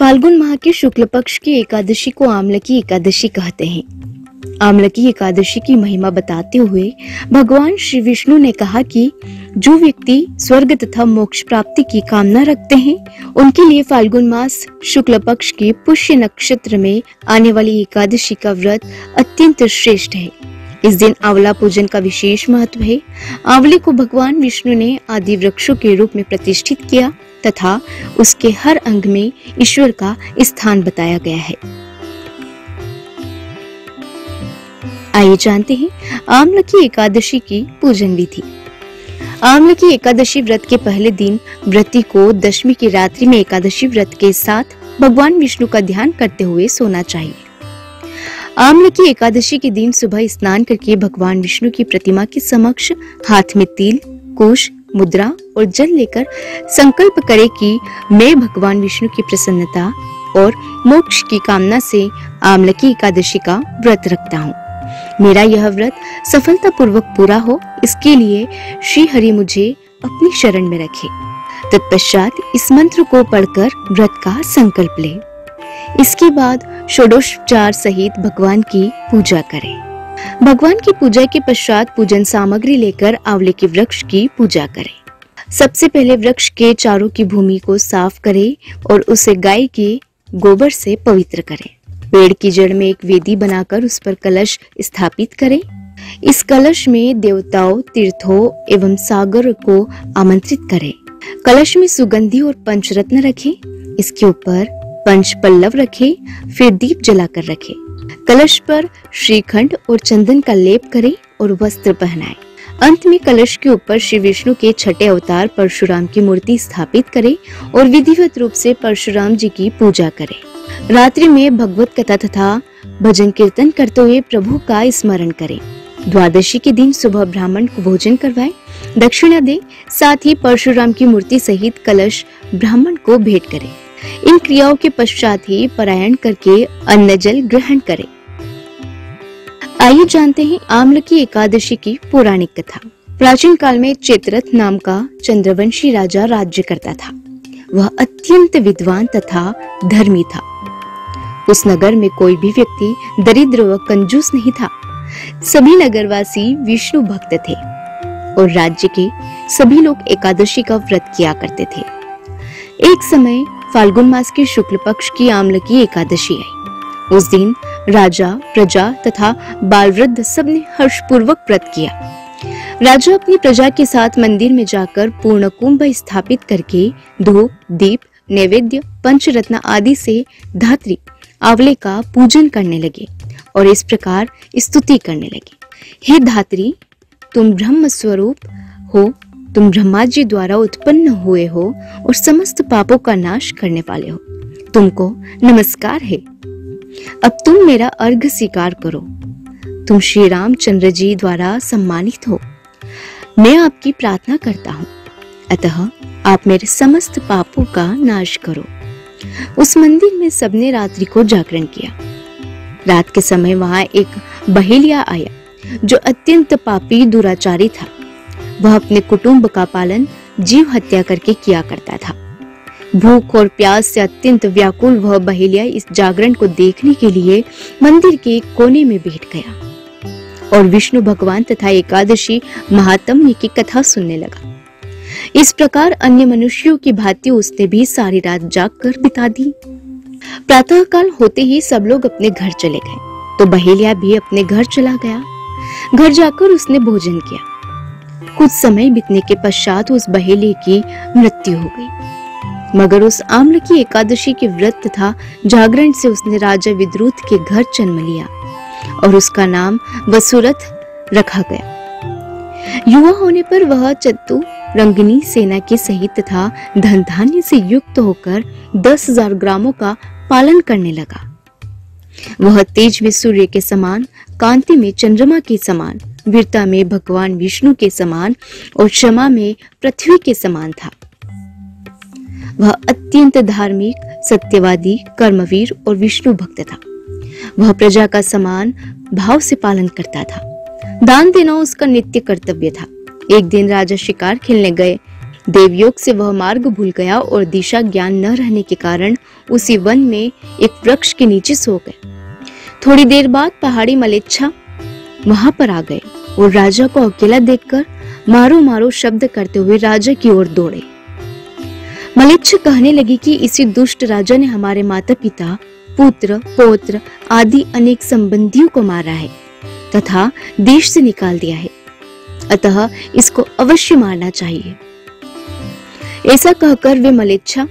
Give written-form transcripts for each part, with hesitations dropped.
फाल्गुन माह के शुक्ल पक्ष की एकादशी को आमलकी एकादशी कहते हैं। आमलकी एकादशी की महिमा बताते हुए भगवान श्री विष्णु ने कहा कि जो व्यक्ति स्वर्ग तथा मोक्ष प्राप्ति की कामना रखते हैं उनके लिए फाल्गुन मास शुक्ल पक्ष के पुष्य नक्षत्र में आने वाली एकादशी का व्रत अत्यंत श्रेष्ठ है। इस दिन आंवला पूजन का विशेष महत्व है। आंवले को भगवान विष्णु ने आदि वृक्षों के रूप में प्रतिष्ठित किया तथा उसके हर अंग में ईश्वर का स्थान बताया गया है। आइए जानते हैं आमलकी एकादशी की पूजन विधि। आमलकी एकादशी व्रत के पहले दिन व्रती को दशमी की रात्रि में एकादशी व्रत के साथ भगवान विष्णु का ध्यान करते हुए सोना चाहिए। आमलकी एकादशी के दिन सुबह स्नान करके भगवान विष्णु की प्रतिमा के समक्ष हाथ में तिल, कुश, मुद्रा और जल लेकर संकल्प करे कि मैं भगवान विष्णु की प्रसन्नता और मोक्ष की कामना से आमलकी एकादशी का व्रत रखता हूँ। मेरा यह व्रत सफलतापूर्वक पूरा हो, इसके लिए श्री हरि मुझे अपनी शरण में रखे। तत्पश्चात इस मंत्र को पढ़कर व्रत का संकल्प ले। इसके बाद षोडशोपचार सहित भगवान की पूजा करें। भगवान की पूजा के पश्चात पूजन सामग्री लेकर आंवले के वृक्ष की पूजा करें। सबसे पहले वृक्ष के चारों की भूमि को साफ करें और उसे गाय के गोबर से पवित्र करें। पेड़ की जड़ में एक वेदी बनाकर उस पर कलश स्थापित करें। इस कलश में देवताओं, तीर्थों एवं सागर को आमंत्रित करें। कलश में सुगंधि और पंचरत्न रखें। इसके ऊपर पंच पल्लव रखें, फिर दीप जलाकर रखें। कलश पर श्रीखंड और चंदन का लेप करें और वस्त्र पहनाएं। अंत में कलश के ऊपर श्री विष्णु के छठे अवतार परशुराम की मूर्ति स्थापित करें और विधिवत रूप से परशुराम जी की पूजा करें। रात्रि में भगवत कथा तथा भजन कीर्तन करते हुए प्रभु का स्मरण करें। द्वादशी के दिन सुबह ब्राह्मण को भोजन करवाएं, दक्षिणा दें, साथ ही परशुराम की मूर्ति सहित कलश ब्राह्मण को भेंट करें। इन क्रियाओं के पश्चात ही पारायण करके अन्न जल ग्रहण करें। आइए जानते हैं आमलकी एकादशी की पौराणिक कथा। प्राचीन काल में चैत्ररथ नाम का चंद्रवंशी राजा राज्य करता था। वह अत्यंत विद्वान तथा धर्मी था। उस नगर में कोई भी व्यक्ति दरिद्र व कंजूस नहीं था। सभी नगरवासी विष्णु भक्त थे और राज्य के सभी लोग एकादशी का व्रत किया करते थे। एक समय फाल्गुन मास की शुक्ल पक्ष की आमलकी एकादशी आई। उस दिन राजा, प्रजा तथा बाल वृद्ध सबने हर्षपूर्वक व्रत किया। राजा अपनी प्रजा के साथ मंदिर में जाकर पूर्ण कुंभ स्थापित करके धूप, दीप, नैवेद्य, पंचरत्न आदि से धात्री आंवले का पूजन करने लगे और इस प्रकार स्तुति करने लगे। हे धात्री, तुम ब्रह्म स्वरूप हो, तुम ब्रह्मा जी द्वारा उत्पन्न हुए हो और समस्त पापों का नाश करने वाले हो। तुमको नमस्कार है। अब तुम मेरा अर्घ्य स्वीकार करो। तुम श्री रामचंद्र जी द्वारा सम्मानित हो। मैं आपकी प्रार्थना करता हूँ, अतः आप मेरे समस्त पापों का नाश करो। उस मंदिर में सबने रात्रि को जागरण किया। रात के समय वहां एक बहेलिया आया जो अत्यंत पापी दुराचारी था। वह अपने कुटुंब का पालन जीव हत्या करके किया करता था। भूख और प्यास से अत्यंत व्याकुल वह बहेलिया इस जागरण को देखने के लिए मंदिर के एक कोने में बैठ गया और विष्णु भगवान तथा एकादशी महात्म्य की कथा सुनने लगा। इस प्रकार अन्य मनुष्यों की भांति उसने भी सारी रात जागकर बिता दी। प्रातः काल होते ही सब लोग अपने घर चले गए तो बहेलिया भी अपने घर चला गया। घर जाकर उसने भोजन किया। कुछ समय बीतने के पश्चात उस बहेलिये की मृत्यु हो गई। मगर उस आमलकी एकादशी के व्रत तथा जागरण से उसने राजा विद्रुत के घर जन्म लिया और उसका नाम वसुरथ रखा गया। युवा होने पर वह चतु रंगिनी सेना के सहित तथा धन धान्य से युक्त होकर 10,000 ग्रामों का पालन करने लगा। वह तेज में सूर्य के समान, कांति में चंद्रमा के समान, वीरता में भगवान विष्णु के समान और क्षमा में पृथ्वी के समान था। वह अत्यंत धार्मिक, सत्यवादी, कर्मवीर और विष्णु भक्त था। वह प्रजा का समान भाव से पालन करता था। दान देना उसका नित्य कर्तव्य था। एक दिन राजा शिकार खेलने गए। देवयोग से वह मार्ग भूल गया और दिशा ज्ञान न रहने के कारण उसी वन में एक वृक्ष के नीचे सो गए। थोड़ी देर बाद पहाड़ी मलेच्छा वहां पर आ गए और राजा को अकेला देखकर मारो मारो शब्द करते हुए राजा की ओर दौड़े। मलेच्छ कहने लगी कि इसी दुष्ट राजा ने हमारे माता पिता, पुत्र, पौत्र आदि अनेक संबंधियों को मारा है तथा देश से निकाल दिया है, अतः इसको अवश्य मारना चाहिए। ऐसा कहकर वे मलेच्छा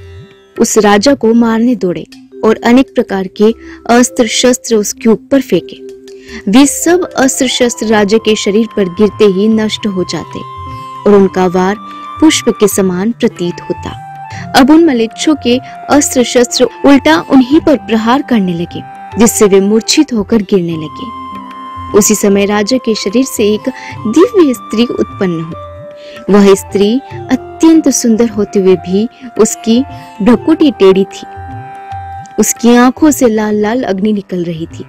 उस राजा को मारने दौड़े और अनेक प्रकार के अस्त्र शस्त्र उसके ऊपर फेंके। वे सब अस्त्र शस्त्र राजा के शरीर पर गिरते ही नष्ट हो जाते और उनका वार पुष्प के समान प्रतीत होता। अब उन मलेच्छों के अस्त्र शस्त्र उल्टा उन्हीं पर प्रहार करने लगे, जिससे वे मूर्छित होकर गिरने लगे। उसी समय राजा के शरीर से एक दिव्य स्त्री उत्पन्न हुई। वह स्त्री अत्यंत सुंदर होते हुए भी उसकी भ्रुकुटी टेढ़ी थी। उसकी आंखों से लाल लाल अग्नि निकल रही थी,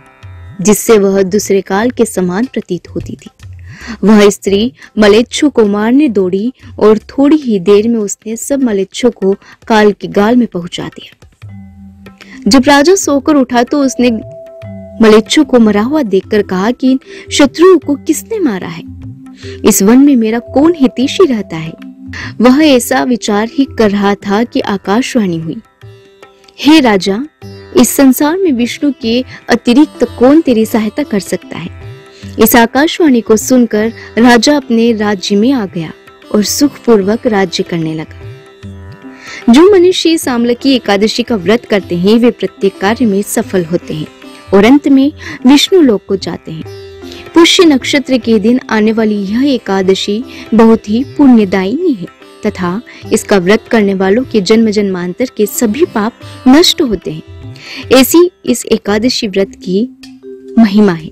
जिससे वह दूसरे काल के समान प्रतीत होती थी। वह स्त्री मलेच्छों को मारने दौड़ी और थोड़ी ही देर में उसने सब मलेच्छों को काल के गाल में पहुंचा दिया। जब राजा सोकर उठा तो उसने मलेच्छों को मरा हुआ देखकर कहा कि इन शत्रुओं को किसने मारा है? इस वन में मेरा कौन हितैषी रहता है? वह ऐसा विचार ही कर रहा था कि आकाशवाणी हुई, हे राजा, इस संसार में विष्णु के अतिरिक्त कौन तेरी सहायता कर सकता है? इस आकाशवाणी को सुनकर राजा अपने राज्य में आ गया और सुखपूर्वक राज्य करने लगा। जो मनुष्य इस आम्लकी एकादशी का व्रत करते हैं वे प्रत्येक कार्य में सफल होते हैं और अंत में विष्णु लोक को जाते हैं। पुष्य नक्षत्र के दिन आने वाली यह एकादशी बहुत ही पुण्यदायिनी है तथा इसका व्रत करने वालों के जन्म जन्मांतर के सभी पाप नष्ट होते हैं। ऐसी इस एकादशी व्रत की महिमा है।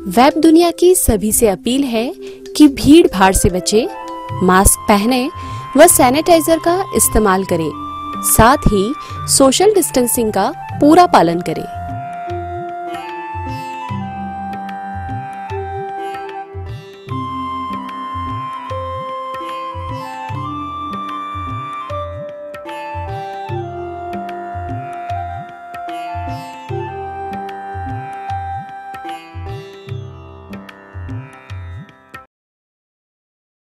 वेब दुनिया की सभी से अपील है कि भीड़ भाड़ से बचे, मास्क पहने व सैनिटाइजर का इस्तेमाल करें, साथ ही सोशल डिस्टेंसिंग का पूरा पालन करें।